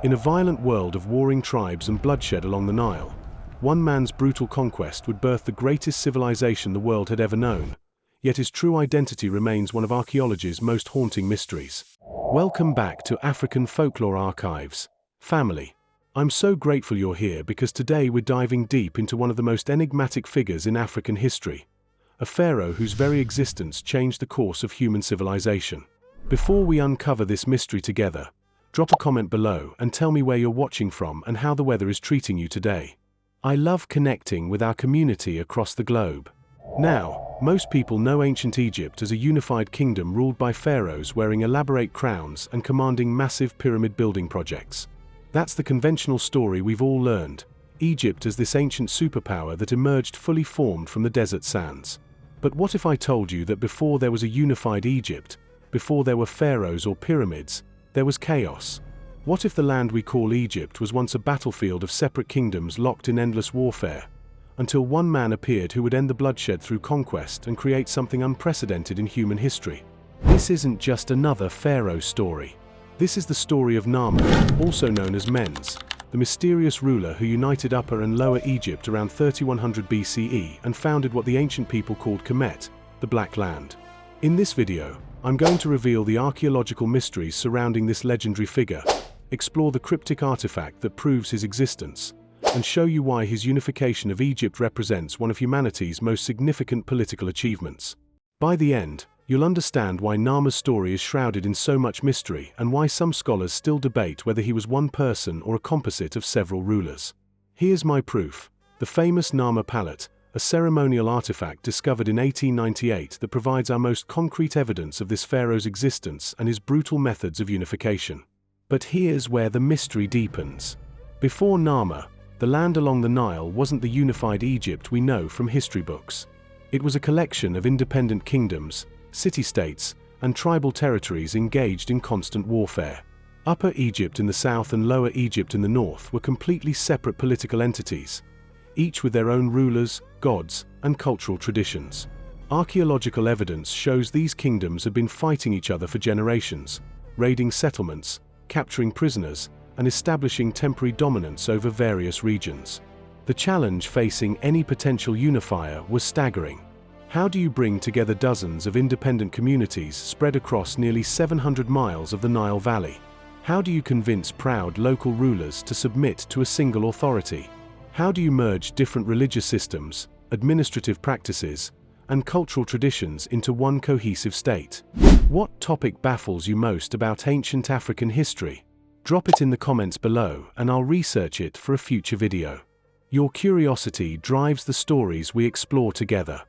In a violent world of warring tribes and bloodshed along the Nile, one man's brutal conquest would birth the greatest civilization the world had ever known, yet his true identity remains one of archaeology's most haunting mysteries. Welcome back to African Folklore Archives, family. I'm so grateful you're here because today we're diving deep into one of the most enigmatic figures in African history, a pharaoh whose very existence changed the course of human civilization. Before we uncover this mystery together, drop a comment below and tell me where you're watching from and how the weather is treating you today. I love connecting with our community across the globe. Now, most people know ancient Egypt as a unified kingdom ruled by pharaohs wearing elaborate crowns and commanding massive pyramid building projects. That's the conventional story we've all learned, Egypt as this ancient superpower that emerged fully formed from the desert sands. But what if I told you that before there was a unified Egypt, before there were pharaohs or pyramids, there was chaos? What if the land we call Egypt was once a battlefield of separate kingdoms locked in endless warfare, until one man appeared who would end the bloodshed through conquest and create something unprecedented in human history? This isn't just another pharaoh story. This is the story of Narmer, also known as Men's, the mysterious ruler who united Upper and Lower Egypt around 3100 BCE and founded what the ancient people called Kemet, the Black Land. In this video, I'm going to reveal the archaeological mysteries surrounding this legendary figure, explore the cryptic artifact that proves his existence, and show you why his unification of Egypt represents one of humanity's most significant political achievements. By the end, you'll understand why Narmer's story is shrouded in so much mystery and why some scholars still debate whether he was one person or a composite of several rulers. Here's my proof: the famous Narmer Palette, a ceremonial artifact discovered in 1898 that provides our most concrete evidence of this pharaoh's existence and his brutal methods of unification. But here's where the mystery deepens. Before Narmer, the land along the Nile wasn't the unified Egypt we know from history books. It was a collection of independent kingdoms, city-states, and tribal territories engaged in constant warfare. Upper Egypt in the south and Lower Egypt in the north were completely separate political entities, each with their own rulers, gods, and cultural traditions. Archaeological evidence shows these kingdoms had been fighting each other for generations, raiding settlements, capturing prisoners, and establishing temporary dominance over various regions. The challenge facing any potential unifier was staggering. How do you bring together dozens of independent communities spread across nearly 700 miles of the Nile Valley? How do you convince proud local rulers to submit to a single authority? How do you merge different religious systems, administrative practices, and cultural traditions into one cohesive state? What topic baffles you most about ancient African history? Drop it in the comments below and I'll research it for a future video. Your curiosity drives the stories we explore together.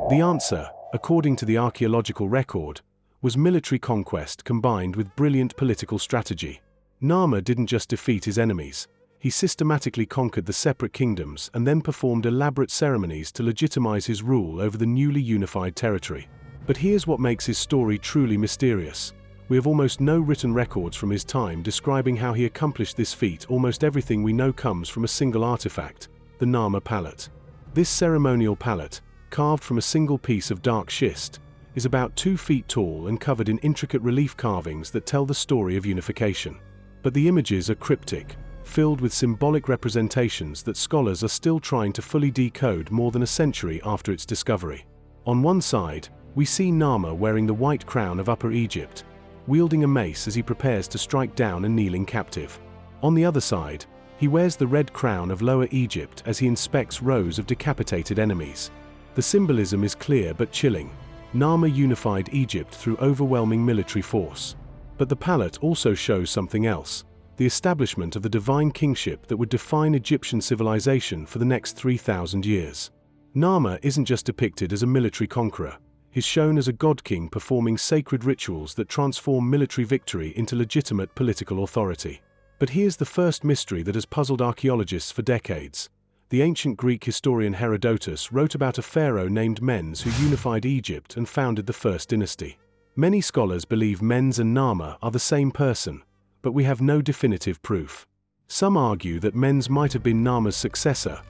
The answer, according to the archaeological record, was military conquest combined with brilliant political strategy. Narmer didn't just defeat his enemies, he systematically conquered the separate kingdoms and then performed elaborate ceremonies to legitimize his rule over the newly unified territory. But here's what makes his story truly mysterious. We have almost no written records from his time describing how he accomplished this feat. Almost everything we know comes from a single artifact, the Narmer Palette. This ceremonial palette, carved from a single piece of dark schist, is about 2 feet tall and covered in intricate relief carvings that tell the story of unification. But the images are cryptic, filled with symbolic representations that scholars are still trying to fully decode more than a century after its discovery. On one side, we see Narmer wearing the white crown of Upper Egypt, wielding a mace as he prepares to strike down a kneeling captive. On the other side, he wears the red crown of Lower Egypt as he inspects rows of decapitated enemies. The symbolism is clear but chilling. Narmer unified Egypt through overwhelming military force. But the palette also shows something else: the establishment of the divine kingship that would define Egyptian civilization for the next 3,000 years. Narmer isn't just depicted as a military conqueror, he's shown as a god-king performing sacred rituals that transform military victory into legitimate political authority. But here's the first mystery that has puzzled archaeologists for decades. The ancient Greek historian Herodotus wrote about a pharaoh named Men's who unified Egypt and founded the first dynasty. Many scholars believe Men's and Narmer are the same person, but we have no definitive proof. Some argue that Men's might have been Narmer's successor,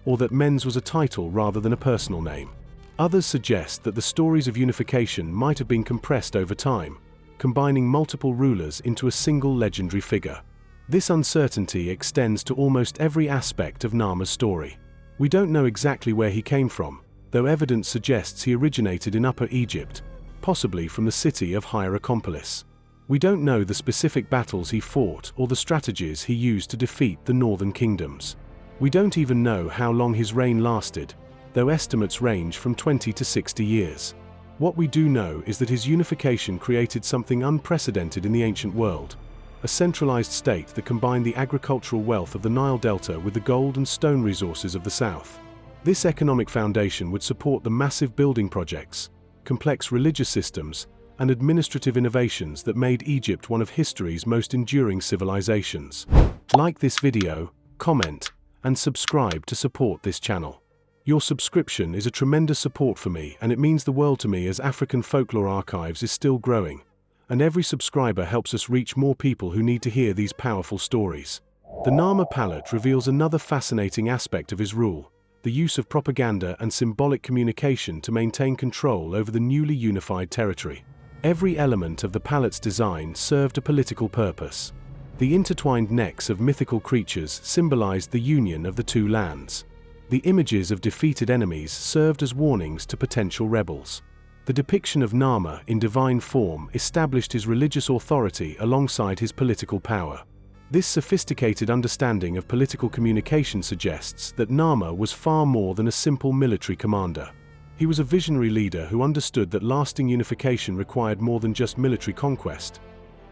or that Men's was a title rather than a personal name. Others suggest that the stories of unification might have been compressed over time, combining multiple rulers into a single legendary figure. This uncertainty extends to almost every aspect of Narmer's story. We don't know exactly where he came from, though evidence suggests he originated in Upper Egypt, possibly from the city of Hierakonpolis. We don't know the specific battles he fought or the strategies he used to defeat the northern kingdoms. We don't even know how long his reign lasted, though estimates range from 20 to 60 years. What we do know is that his unification created something unprecedented in the ancient world, a centralized state that combined the agricultural wealth of the Nile Delta with the gold and stone resources of the south. This economic foundation would support the massive building projects, complex religious systems, and administrative innovations that made Egypt one of history's most enduring civilizations. Like this video, comment, and subscribe to support this channel. Your subscription is a tremendous support for me, and it means the world to me as African Folklore Archives is still growing, and every subscriber helps us reach more people who need to hear these powerful stories. The Narmer Palette reveals another fascinating aspect of his rule: the use of propaganda and symbolic communication to maintain control over the newly unified territory. Every element of the palette's design served a political purpose. The intertwined necks of mythical creatures symbolized the union of the two lands. The images of defeated enemies served as warnings to potential rebels. The depiction of Narmer in divine form established his religious authority alongside his political power. This sophisticated understanding of political communication suggests that Narmer was far more than a simple military commander. He was a visionary leader who understood that lasting unification required more than just military conquest.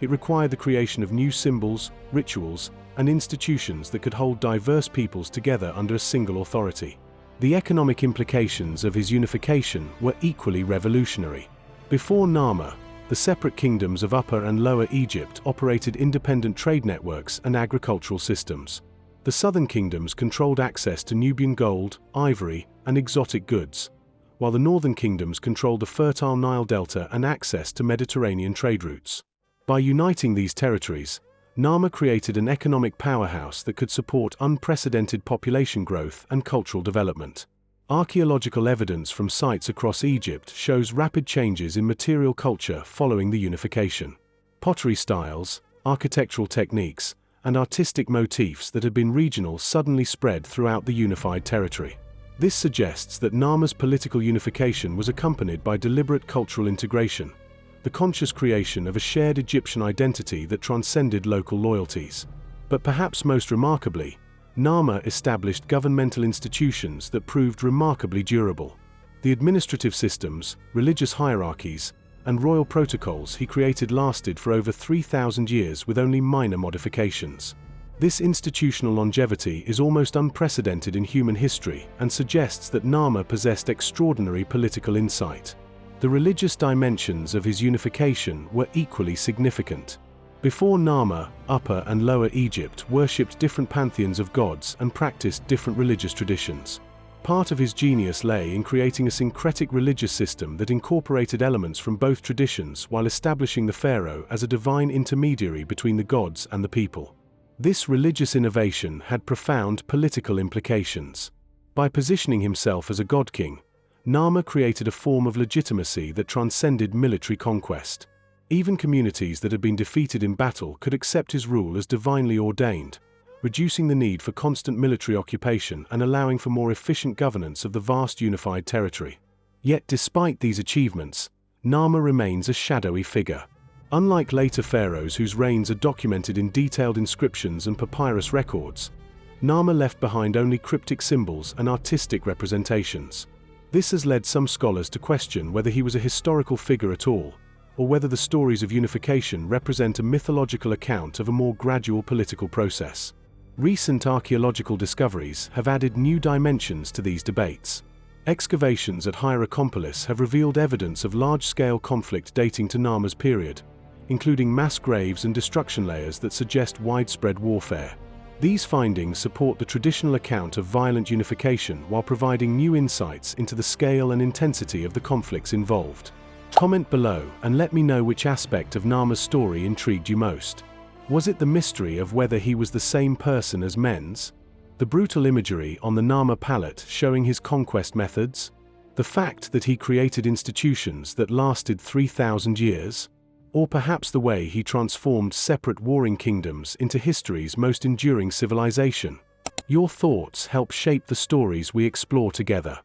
It required the creation of new symbols, rituals, and institutions that could hold diverse peoples together under a single authority. The economic implications of his unification were equally revolutionary. Before Narmer, the separate kingdoms of Upper and Lower Egypt operated independent trade networks and agricultural systems. The southern kingdoms controlled access to Nubian gold, ivory, and exotic goods, while the northern kingdoms controlled the fertile Nile Delta and access to Mediterranean trade routes. By uniting these territories, Narmer created an economic powerhouse that could support unprecedented population growth and cultural development. Archaeological evidence from sites across Egypt shows rapid changes in material culture following the unification. Pottery styles, architectural techniques, and artistic motifs that had been regional suddenly spread throughout the unified territory. This suggests that Narmer's political unification was accompanied by deliberate cultural integration, the conscious creation of a shared Egyptian identity that transcended local loyalties. But perhaps most remarkably, Narmer established governmental institutions that proved remarkably durable. The administrative systems, religious hierarchies, and royal protocols he created lasted for over 3,000 years with only minor modifications. This institutional longevity is almost unprecedented in human history and suggests that Narmer possessed extraordinary political insight. The religious dimensions of his unification were equally significant. Before Narmer, Upper and Lower Egypt worshipped different pantheons of gods and practiced different religious traditions. Part of his genius lay in creating a syncretic religious system that incorporated elements from both traditions while establishing the pharaoh as a divine intermediary between the gods and the people. This religious innovation had profound political implications. By positioning himself as a god-king, Narmer created a form of legitimacy that transcended military conquest. Even communities that had been defeated in battle could accept his rule as divinely ordained, reducing the need for constant military occupation and allowing for more efficient governance of the vast unified territory. Yet despite these achievements, Narmer remains a shadowy figure. Unlike later pharaohs whose reigns are documented in detailed inscriptions and papyrus records, Narmer left behind only cryptic symbols and artistic representations. This has led some scholars to question whether he was a historical figure at all, or whether the stories of unification represent a mythological account of a more gradual political process. Recent archaeological discoveries have added new dimensions to these debates. Excavations at Hierakonpolis have revealed evidence of large-scale conflict dating to Narmer's period, including mass graves and destruction layers that suggest widespread warfare. These findings support the traditional account of violent unification while providing new insights into the scale and intensity of the conflicts involved. Comment below and let me know which aspect of Narmer's story intrigued you most. Was it the mystery of whether he was the same person as Men's? The brutal imagery on the Narmer palette showing his conquest methods? The fact that he created institutions that lasted 3,000 years? Or perhaps the way he transformed separate warring kingdoms into history's most enduring civilization. Your thoughts help shape the stories we explore together.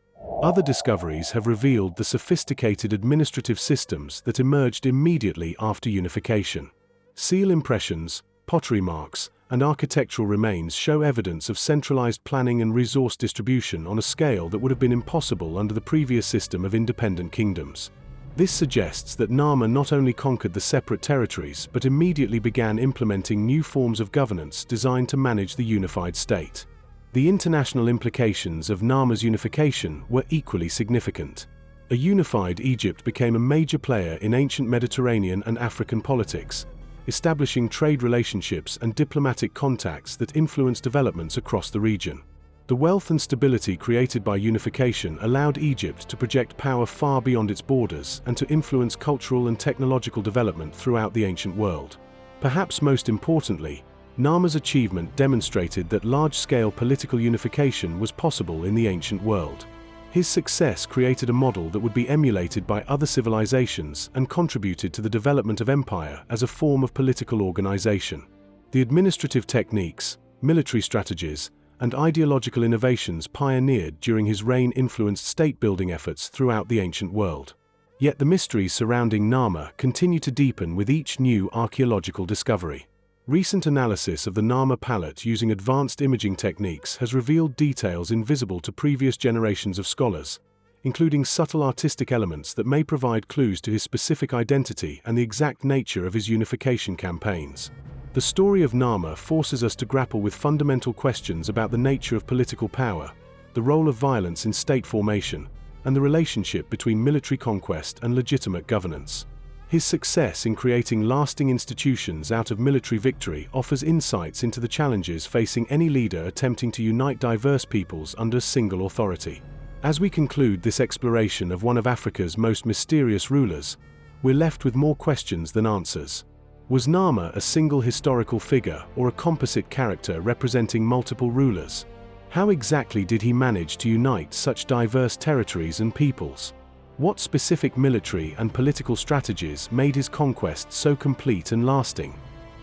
Other discoveries have revealed the sophisticated administrative systems that emerged immediately after unification. Seal impressions, pottery marks, and architectural remains show evidence of centralized planning and resource distribution on a scale that would have been impossible under the previous system of independent kingdoms. This suggests that Narmer not only conquered the separate territories but immediately began implementing new forms of governance designed to manage the unified state. The international implications of Narmer's unification were equally significant. A unified Egypt became a major player in ancient Mediterranean and African politics, establishing trade relationships and diplomatic contacts that influenced developments across the region. The wealth and stability created by unification allowed Egypt to project power far beyond its borders and to influence cultural and technological development throughout the ancient world. Perhaps most importantly, Narmer's achievement demonstrated that large-scale political unification was possible in the ancient world. His success created a model that would be emulated by other civilizations and contributed to the development of empire as a form of political organization. The administrative techniques, military strategies, and ideological innovations pioneered during his reign influenced state-building efforts throughout the ancient world. Yet the mysteries surrounding Narmer continue to deepen with each new archaeological discovery. Recent analysis of the Narmer Palette using advanced imaging techniques has revealed details invisible to previous generations of scholars, including subtle artistic elements that may provide clues to his specific identity and the exact nature of his unification campaigns. The story of Narmer forces us to grapple with fundamental questions about the nature of political power, the role of violence in state formation, and the relationship between military conquest and legitimate governance. His success in creating lasting institutions out of military victory offers insights into the challenges facing any leader attempting to unite diverse peoples under a single authority. As we conclude this exploration of one of Africa's most mysterious rulers, we're left with more questions than answers. Was Narmer a single historical figure or a composite character representing multiple rulers? How exactly did he manage to unite such diverse territories and peoples? What specific military and political strategies made his conquest so complete and lasting?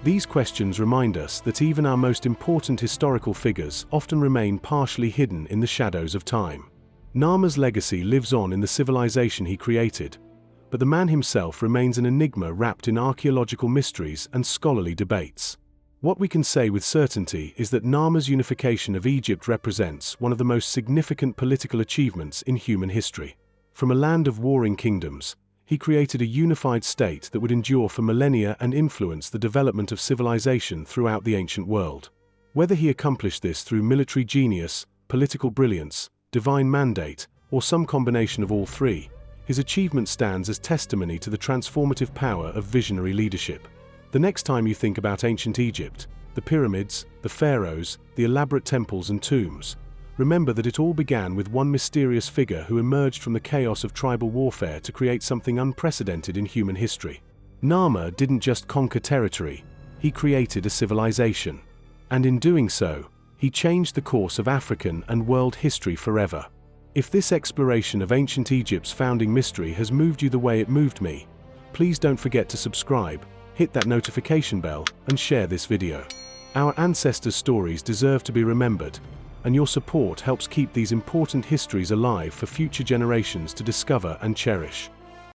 These questions remind us that even our most important historical figures often remain partially hidden in the shadows of time. Narmer's legacy lives on in the civilization he created, but the man himself remains an enigma wrapped in archaeological mysteries and scholarly debates. What we can say with certainty is that Narmer's unification of Egypt represents one of the most significant political achievements in human history. From a land of warring kingdoms, he created a unified state that would endure for millennia and influence the development of civilization throughout the ancient world. Whether he accomplished this through military genius, political brilliance, divine mandate, or some combination of all three, his achievement stands as testimony to the transformative power of visionary leadership. The next time you think about ancient Egypt, the pyramids, the pharaohs, the elaborate temples and tombs, remember that it all began with one mysterious figure who emerged from the chaos of tribal warfare to create something unprecedented in human history. Narmer didn't just conquer territory, he created a civilization. And in doing so, he changed the course of African and world history forever. If this exploration of ancient Egypt's founding mystery has moved you the way it moved me, please don't forget to subscribe, hit that notification bell, and share this video. Our ancestors' stories deserve to be remembered, and your support helps keep these important histories alive for future generations to discover and cherish.